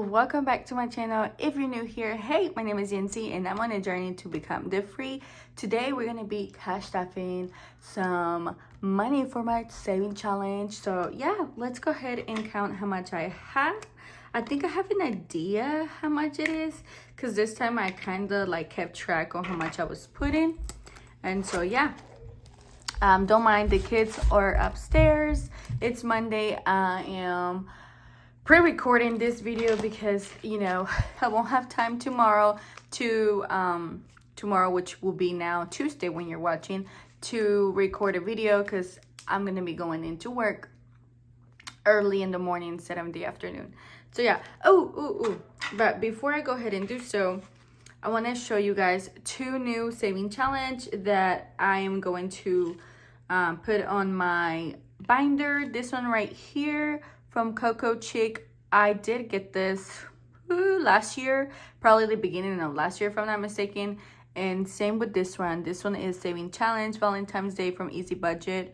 welcome back to my channel. If you're new here, hey, my name is Yancy and I'm on a journey to become debt free. Today we're gonna be cash stuffing some money for my saving challenge. So yeah, let's go ahead and count how much I have. I think I have an idea how much it is because this time I kind of like kept track on how much I was putting. And so yeah, don't mind, the kids are upstairs. It's Monday. I am pre-recording this video because I won't have time tomorrow which will be now Tuesday when you're watching, to record a video because I'm gonna be going into work early in the morning instead of the afternoon. So yeah. But before I go ahead and do so, I want to show you guys two new saving challenge that I am going to put on my binder. This one right here from Coco Chic. I did get this last year, probably the beginning of last year if I'm not mistaken. And same with this one. This one is Saving Challenge Valentine's Day from Easy Budget.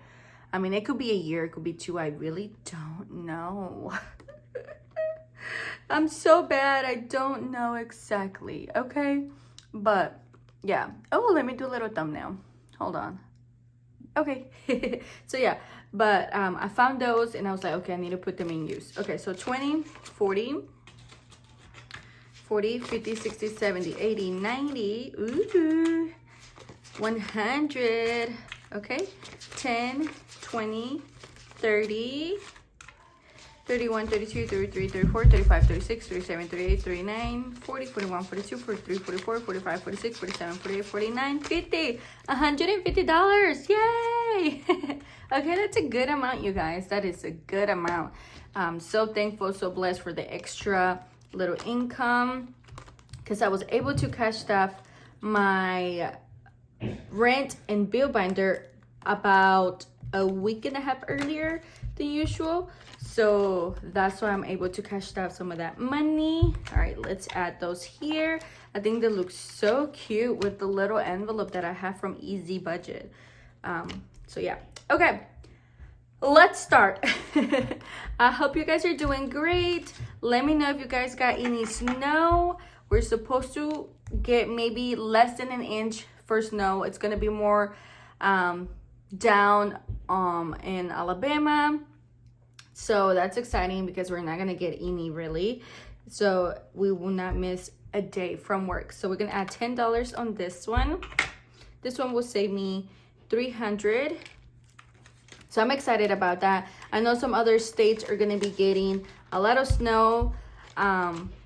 I mean, it could be a year, it could be two. I really don't know. I'm so bad. I don't know exactly. Okay, but yeah. Oh, let me do a little thumbnail. Hold on. Okay. So yeah, but I found those and I was like, okay, I need to put them in use. Okay, so 20, 40, 50, 60, 70, 80, 90, ooh, 100, okay, 10, 20, 30, 31, 32, 33, 34, 35, 36, 37, 38, 39, 40, 41, 42, 43, 44, 45, 46, 47, 48, 49, 50, $150. Yay! Okay, that's a good amount, you guys. That is a good amount. I'm so thankful, so blessed for the extra little income because I was able to cash stuff my rent and bill binder about a week and a half earlier than usual. So that's why I'm able to cash out some of that money. All right, let's add those here. I think they look so cute with the little envelope that I have from Easy Budget. So yeah, okay, let's start. I hope you guys are doing great. Let me know if you guys got any snow. We're supposed to get maybe less than an inch for snow. It's gonna be more down in Alabama. So that's exciting because we're not gonna get any really. So we will not miss a day from work. So we're gonna add $10 on this one. This one will save me $300. So I'm excited about that. I know some other states are gonna be getting a lot of snow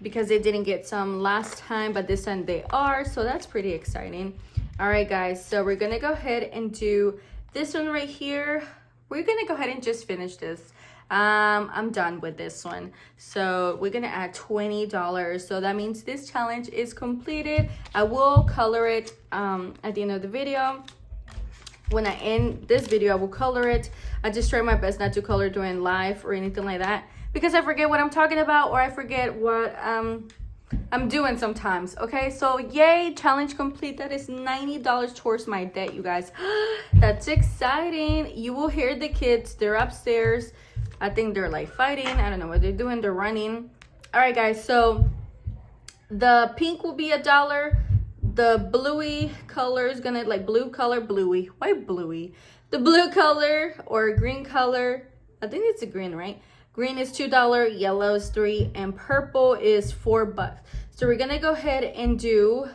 because they didn't get some last time, but this time they are. So that's pretty exciting. All right, guys. So we're gonna go ahead and do this one right here. We're gonna go ahead and just finish this. I'm done with this one. So we're gonna add $20. So that means this challenge is completed. I will color it at the end of the video. When I end this video, I will color it. I just try my best not to color during live or anything like that because I forget what I'm talking about or I forget what I'm doing sometimes. Okay, so yay, challenge complete. That is $90 towards my debt, you guys. That's exciting. You will hear the kids, they're upstairs. I think they're like fighting. I don't know what they're doing. They're running. All right, guys. So the pink will be $1. The bluey color is gonna, like blue color, bluey. Why bluey? The blue color or green color. I think it's a green, right? Green is $2. Yellow is $3, and purple is $4. So we're gonna go ahead and do.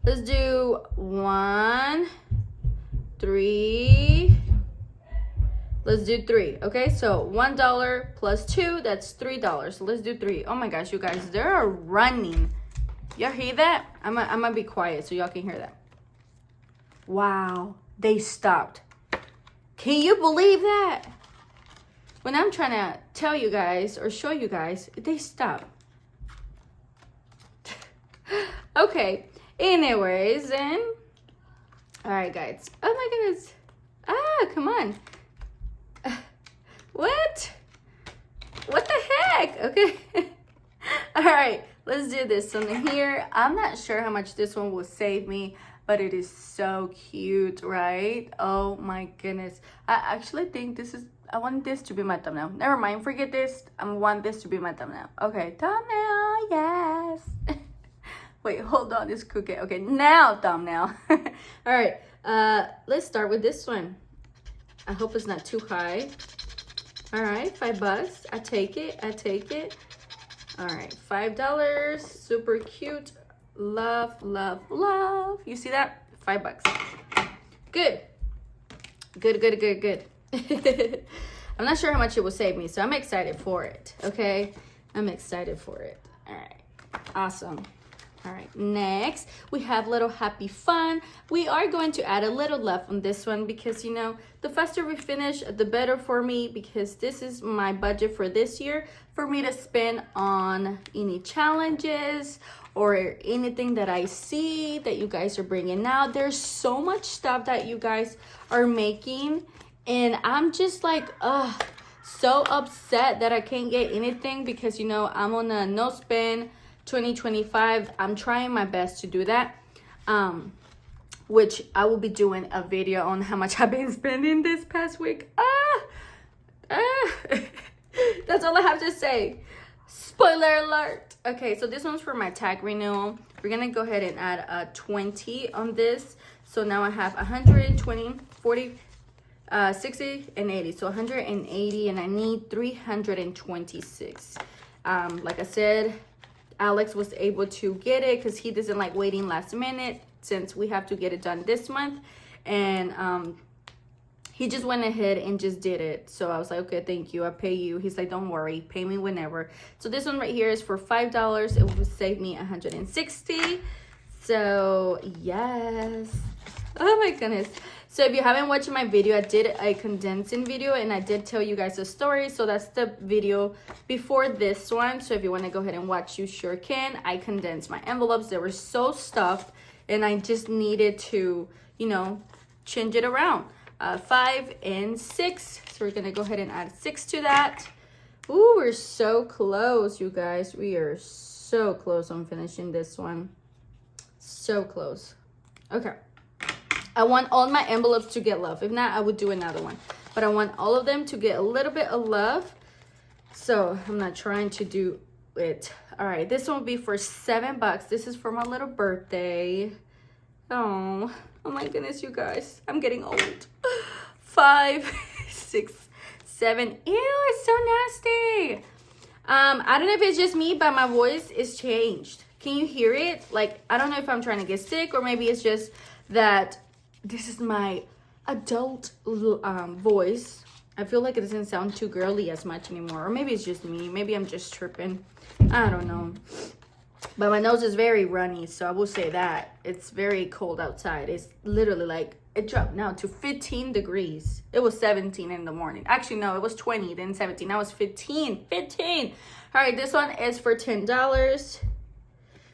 Let's do 1, 3. Let's do 3. Okay, so $1 plus 2, that's $3. So let's do 3. Oh my gosh, you guys, they're running. Y'all hear that? I'm gonna be quiet so y'all can hear that. Wow, they stopped. Can you believe that? When I'm trying to tell you guys or show you guys, they stop. Okay, anyways, then. All right, guys. Oh my goodness. Come on. What the heck? Okay. All right, let's do this one here. I'm not sure how much this one will save me, but it is so cute, right? Oh my goodness. I actually think this is I want this to be my thumbnail. Never mind, forget this. I want this to be my thumbnail. Okay, thumbnail, yes. Wait, hold on, it's crooked. Okay, now thumbnail. All right, let's start with this one. I hope it's not too high. All right, $5. I take it. I take it. All right, $5. Super cute. Love, love, love. You see that? $5. Good. Good, good, good, good. I'm not sure how much it will save me, so I'm excited for it. Okay, I'm excited for it. All right, awesome. All right, next we have little happy fun. We are going to add a little love on this one because, you know, the faster we finish, the better for me, because this is my budget for this year for me to spend on any challenges or anything that I see that you guys are bringing out. There's so much stuff that you guys are making, and I'm just like, so upset that I can't get anything because, you know, I'm on a no spend 2025. I'm trying my best to do that, which I will be doing a video on how much I've been spending this past week. That's all I have to say. Spoiler alert. Okay, so this one's for my tag renewal. We're gonna go ahead and add a 20 on this. So now I have 120, 40, 60, and 80. So 180, and I need 326. Like I said, Alex was able to get it because he doesn't like waiting last minute since we have to get it done this month. And he just went ahead and just did it. So I was like, okay, thank you, I pay you. He's like, don't worry, pay me whenever. So this one right here is for $5. It will save me 160. So yes. Oh my goodness. So if you haven't watched my video, I did a condensing video and I did tell you guys a story. So that's the video before this one. So if you want to go ahead and watch, you sure can. I condensed my envelopes. They were so stuffed and I just needed to, you know, change it around. 5 and 6. So we're going to go ahead and add 6 to that. Ooh, we're so close, you guys. We are so close on finishing this one. So close. Okay. I want all my envelopes to get love. If not, I would do another one. But I want all of them to get a little bit of love. So I'm not trying to do it. All right, this one will be for $7. This is for my little birthday. Oh my goodness, you guys. I'm getting old. 5, 6, 7. Ew, it's so nasty. I don't know if it's just me, but my voice is changed. Can you hear it? Like, I don't know if I'm trying to get sick or maybe it's just that this is my adult voice. I feel like it doesn't sound too girly as much anymore. Or maybe it's just me. Maybe I'm just tripping. I don't know. But my nose is very runny, so I will say that. It's very cold outside. It's literally like, it dropped now to 15 degrees. It was 17 in the morning. Actually, no, it was 20, then 17. Now it's 15. 15. All right, this one is for $10.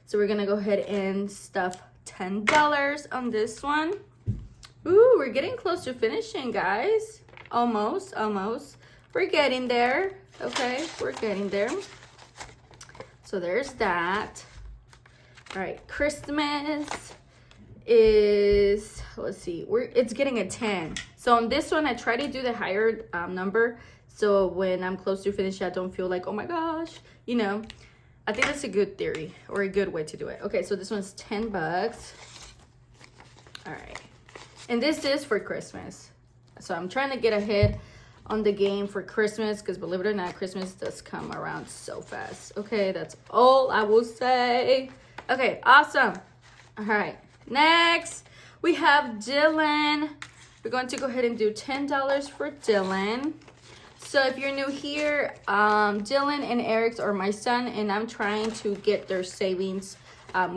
So we're going to go ahead and stuff $10 on this one. Ooh, we're getting close to finishing, guys. Almost, almost. We're getting there. Okay, we're getting there. So there's that. All right, Christmas is, let's see, it's getting a 10. So on this one, I try to do the higher number. So when I'm close to finish, I don't feel like, oh my gosh, you know. I think that's a good theory or a good way to do it. Okay, so this one's $10. All right. And this is for Christmas. So I'm trying to get ahead on the game for Christmas because believe it or not, Christmas does come around so fast. Okay, that's all I will say. Okay, awesome. All right, next we have Dylan. We're going to go ahead and do $10 for Dylan. So if you're new here, Dylan and Eric are my son, and I'm trying to get their savings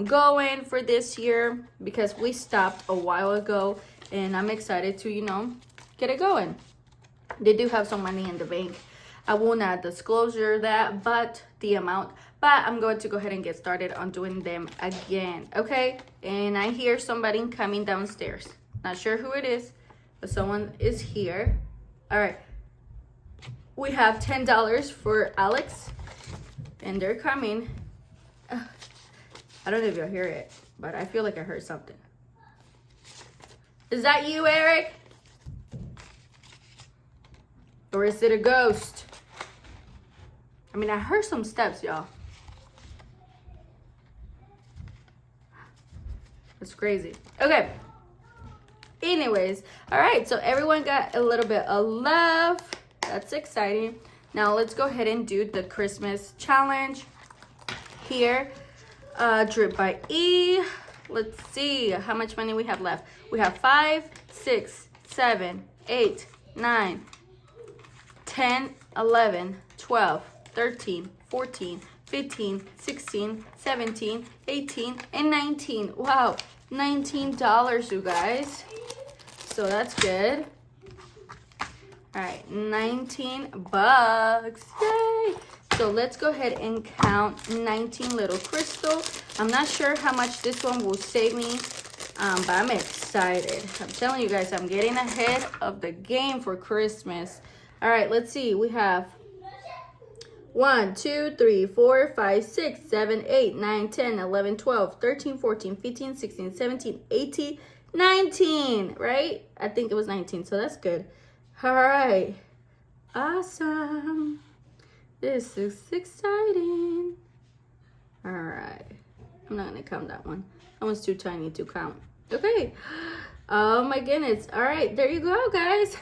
going for this year because we stopped a while ago, and I'm excited to, you know, get it going. They do have some money in the bank. I will not disclose that, but the amount. But I'm going to go ahead and get started on doing them again, okay? And I hear somebody coming downstairs. Not sure who it is, but someone is here. All right. We have $10 for Alex, and they're coming. I don't know if you'll hear it, but I feel like I heard something. Is that you, Eric? Or is it a ghost? I mean, I heard some steps, y'all. It's crazy. Okay. Anyways, all right. So everyone got a little bit of love. That's exciting. Now let's go ahead and do the Christmas challenge here. Drip by E. Let's see how much money we have left. We have 5, 6, 7, 8, 9, 10, 11, 12, 13, 14, 15, 16, 17, 18, and 19. Wow, $19, you guys. So that's good. All right, 19 bucks. Yay! So let's go ahead and count 19 little crystal. I'm not sure how much this one will save me, but I'm excited. I'm telling you guys, I'm getting ahead of the game for Christmas. All right, let's see. We have 1, 2, 3, 4, 5, 6, 7, 8, 9, 10, 11, 12, 13, 14, 15, 16, 17, 18, 19, right? I think it was 19, so that's good. All right. Awesome. This is exciting. All right. I'm not going to count that one. That one's too tiny to count. Okay. Oh, my goodness. All right. There you go, guys.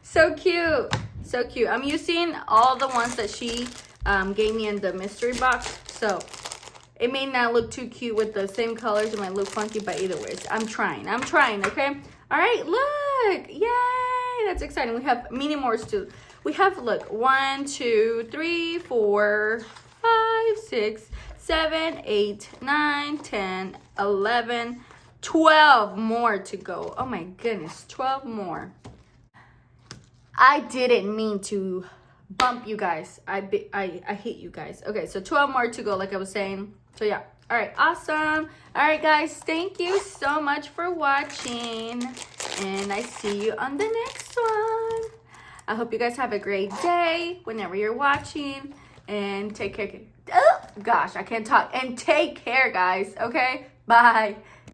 So cute. So cute. I'm using all the ones that she gave me in the mystery box. So it may not look too cute with the same colors. It might look funky, but either way, I'm trying, okay? All right, look. Yay. That's exciting. We have mini mores too. We have, look, 1, 2, 3, 4, 5, 6, 7, 8, 9, 10, 11, 12 more to go. Oh my goodness, 12 more. I didn't mean to bump you guys. I hate you guys. Okay, so 12 more to go, like I was saying. So yeah. All right, awesome. All right, guys, thank you so much for watching. And I see you on the next one. I hope you guys have a great day whenever you're watching. And take care. Oh, gosh, I can't talk. And take care, guys. Okay? Bye.